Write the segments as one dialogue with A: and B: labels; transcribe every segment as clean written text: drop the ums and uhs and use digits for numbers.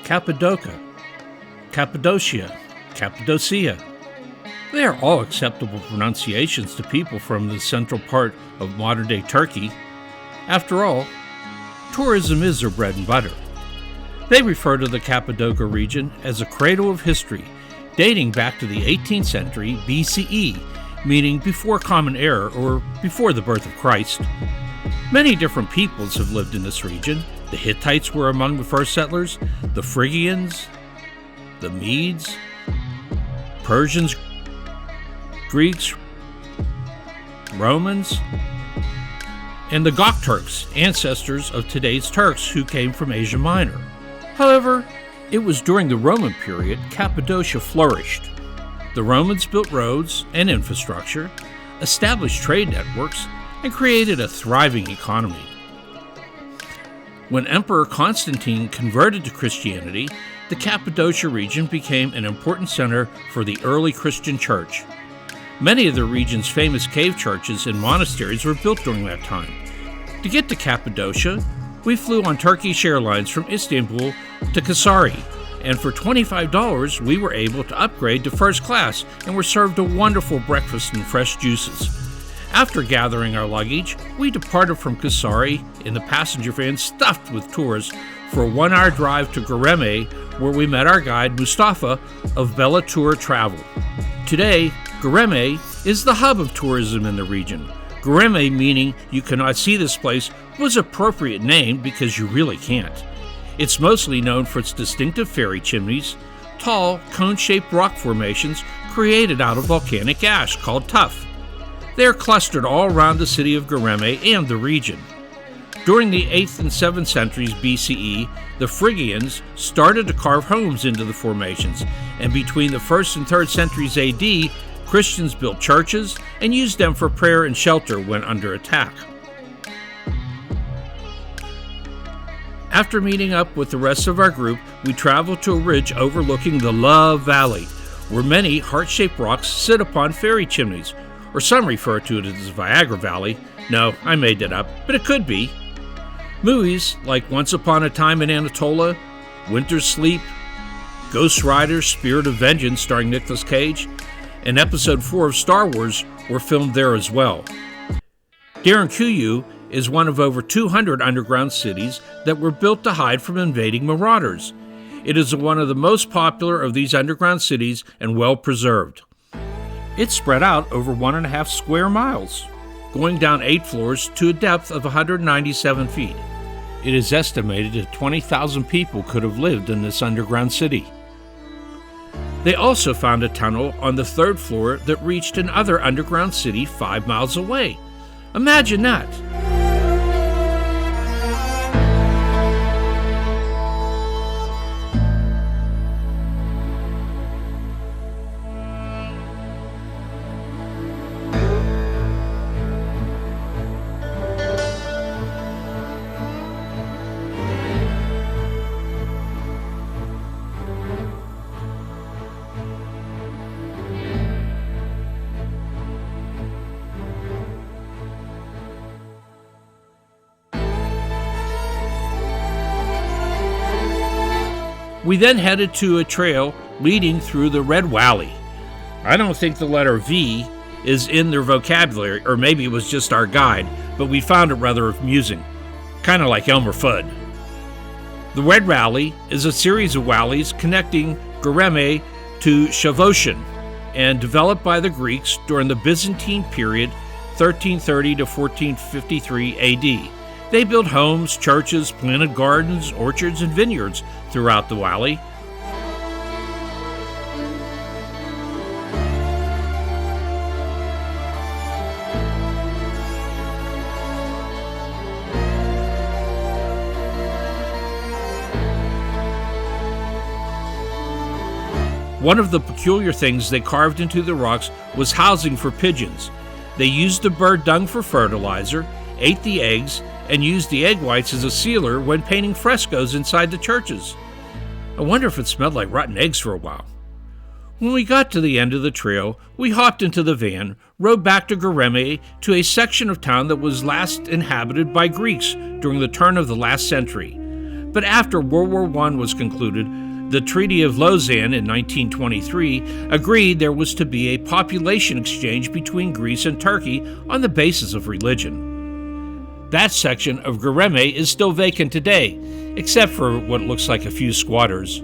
A: Cappadocia, Cappadocia, Cappadocia. They are all acceptable pronunciations to people from the central part of modern-day Turkey. After all, tourism is their bread and butter. They refer to the Cappadocia region as a cradle of history, dating back to the 18th century BCE, meaning before Common Era or before the birth of Christ. Many different peoples have lived in this region. The Hittites were among the first settlers, the Phrygians, the Medes, Persians, Greeks, Romans, and the Gokturks, ancestors of today's Turks who came from Asia Minor. However, it was during the Roman period Cappadocia flourished. The Romans built roads and infrastructure, established trade networks, and created a thriving economy. When Emperor Constantine converted to Christianity, the Cappadocia region became an important center for the early Christian church. Many of the region's famous cave churches and monasteries were built during that time. To get to Cappadocia, we flew on Turkish Airlines from Istanbul to Kayseri, and for $25 we were able to upgrade to first class and were served a wonderful breakfast and fresh juices. After gathering our luggage, we departed from Kayseri in the passenger van stuffed with tours for a 1-hour drive to Göreme, where we met our guide Mustafa of Bella Tour Travel. Today, Göreme is the hub of tourism in the region. Göreme, meaning you cannot see this place, was appropriate name because you really can't. It's mostly known for its distinctive fairy chimneys, tall, cone-shaped rock formations created out of volcanic ash called tuff. They are clustered all around the city of Göreme and the region. During the 8th and 7th centuries BCE, the Phrygians started to carve homes into the formations, and between the 1st and 3rd centuries AD, Christians built churches and used them for prayer and shelter when under attack. After meeting up with the rest of our group, we traveled to a ridge overlooking the Love Valley, where many heart-shaped rocks sit upon fairy chimneys, or some refer to it as Viagra Valley. No, I made that up, but it could be. Movies like Once Upon a Time in Anatolia, Winter's Sleep, Ghost Rider, Spirit of Vengeance starring Nicolas Cage, and Episode 4 of Star Wars were filmed there as well. Derinkuyu is one of over 200 underground cities that were built to hide from invading marauders. It is one of the most popular of these underground cities and well preserved. It's spread out over 1.5 square miles, going down 8 floors to a depth of 197 feet. It is estimated that 20,000 people could have lived in this underground city. They also found a tunnel on the 3rd floor that reached another underground city 5 miles away. Imagine that! We then headed to a trail leading through the Red Valley. I don't think the letter V is in their vocabulary, or maybe it was just our guide, but we found it rather amusing, kind of like Elmer Fudd. The Red Valley is a series of valleys connecting Göreme to Shavoshan, and developed by the Greeks during the Byzantine period 1330 to 1453 AD. They built homes, churches, planted gardens, orchards, and vineyards throughout the valley. One of the peculiar things they carved into the rocks was housing for pigeons. They used the bird dung for fertilizer, ate the eggs, and used the egg whites as a sealer when painting frescoes inside the churches. I wonder if it smelled like rotten eggs for a while. When we got to the end of the trail, we hopped into the van, rode back to Göreme to a section of town that was last inhabited by Greeks during the turn of the last century. But after World War I was concluded, the Treaty of Lausanne in 1923 agreed there was to be a population exchange between Greece and Turkey on the basis of religion. That section of Göreme is still vacant today, except for what looks like a few squatters.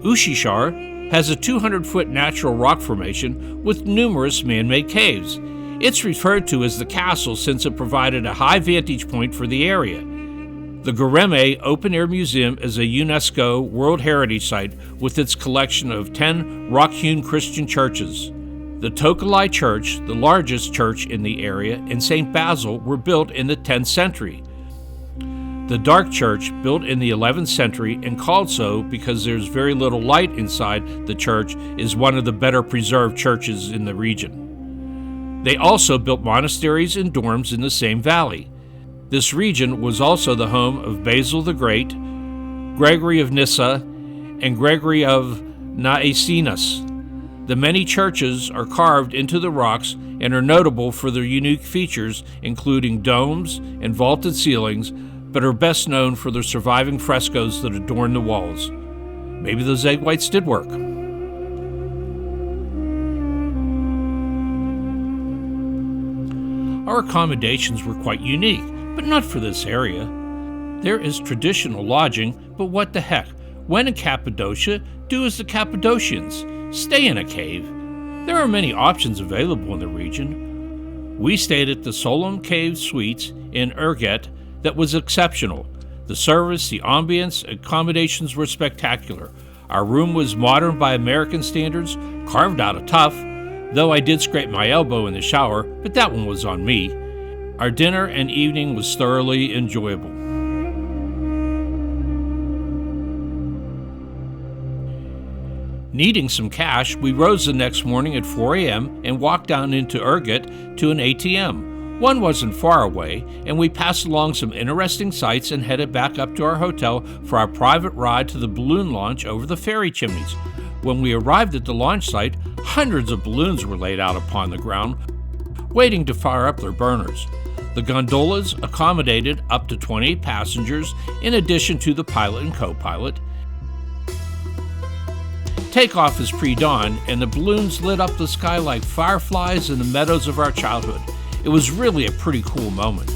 A: Uşişar has a 200-foot natural rock formation with numerous man-made caves. It's referred to as the castle since it provided a high vantage point for the area. The Göreme Open Air Museum is a UNESCO World Heritage Site with its collection of 10 rock-hewn Christian churches. The Tokolai Church, the largest church in the area, and St. Basil were built in the 10th century. The Dark Church, built in the 11th century and called so because there's very little light inside the church, is one of the better preserved churches in the region. They also built monasteries and dorms in the same valley. This region was also the home of Basil the Great, Gregory of Nyssa, and Gregory of Naesianzus. The many churches are carved into the rocks and are notable for their unique features, including domes and vaulted ceilings, but are best known for their surviving frescoes that adorn the walls. Maybe those egg whites did work. Our accommodations were quite unique, but not for this area. There is traditional lodging, but what the heck? When in Cappadocia, do as the Cappadocians. Stay in a cave. There are many options available in the region. We stayed at the Solom Cave Suites in Urget that was exceptional. The service, the ambience, accommodations were spectacular. Our room was modern by American standards, carved out of tuff, though I did scrape my elbow in the shower, but that one was on me. Our dinner and evening was thoroughly enjoyable. Needing some cash, we rose the next morning at 4 a.m. and walked down into Urget to an ATM. One wasn't far away, and we passed along some interesting sights and headed back up to our hotel for our private ride to the balloon launch over the ferry chimneys. When we arrived at the launch site, hundreds of balloons were laid out upon the ground, waiting to fire up their burners. The gondolas accommodated up to 28 passengers, in addition to the pilot and co-pilot. Takeoff is pre-dawn, and the balloons lit up the sky like fireflies in the meadows of our childhood. It was really a pretty cool moment.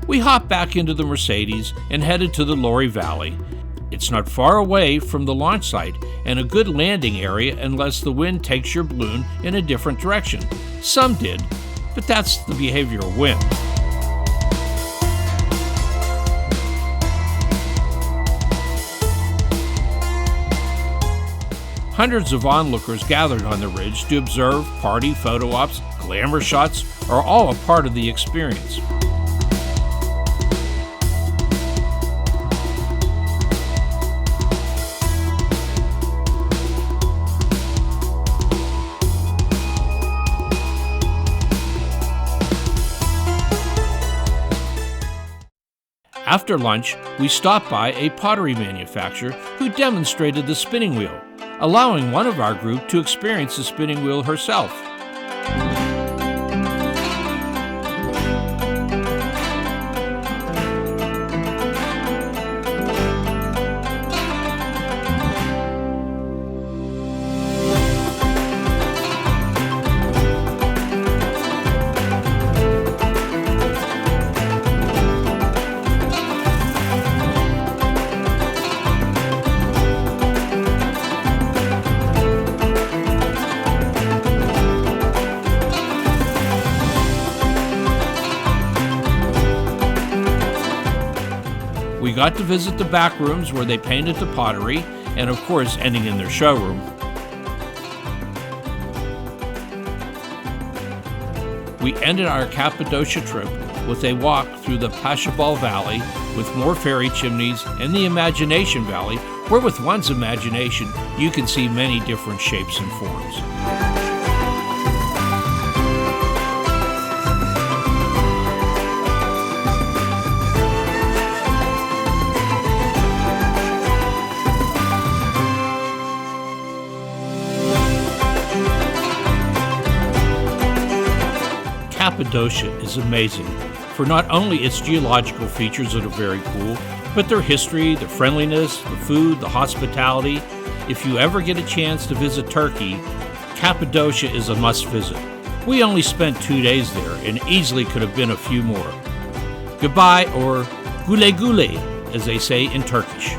A: We hopped back into the Mercedes and headed to the Lori Valley. It's not far away from the launch site and a good landing area unless the wind takes your balloon in a different direction. Some did, but that's the behavior of wind. Hundreds of onlookers gathered on the ridge to observe, party, photo ops, glamour shots are all a part of the experience. After lunch, we stopped by a pottery manufacturer who demonstrated the spinning wheel, allowing one of our group to experience the spinning wheel herself. We got to visit the back rooms where they painted the pottery, and of course ending in their showroom. We ended our Cappadocia trip with a walk through the Pashabal Valley with more fairy chimneys and the Imagination Valley, where with one's imagination you can see many different shapes and forms. Cappadocia is amazing for not only its geological features that are very cool, but their history, the friendliness, the food, the hospitality. If you ever get a chance to visit Turkey, Cappadocia is a must visit. We only spent 2 days there and easily could have been a few more. Goodbye, or güle güle, as they say in Turkish.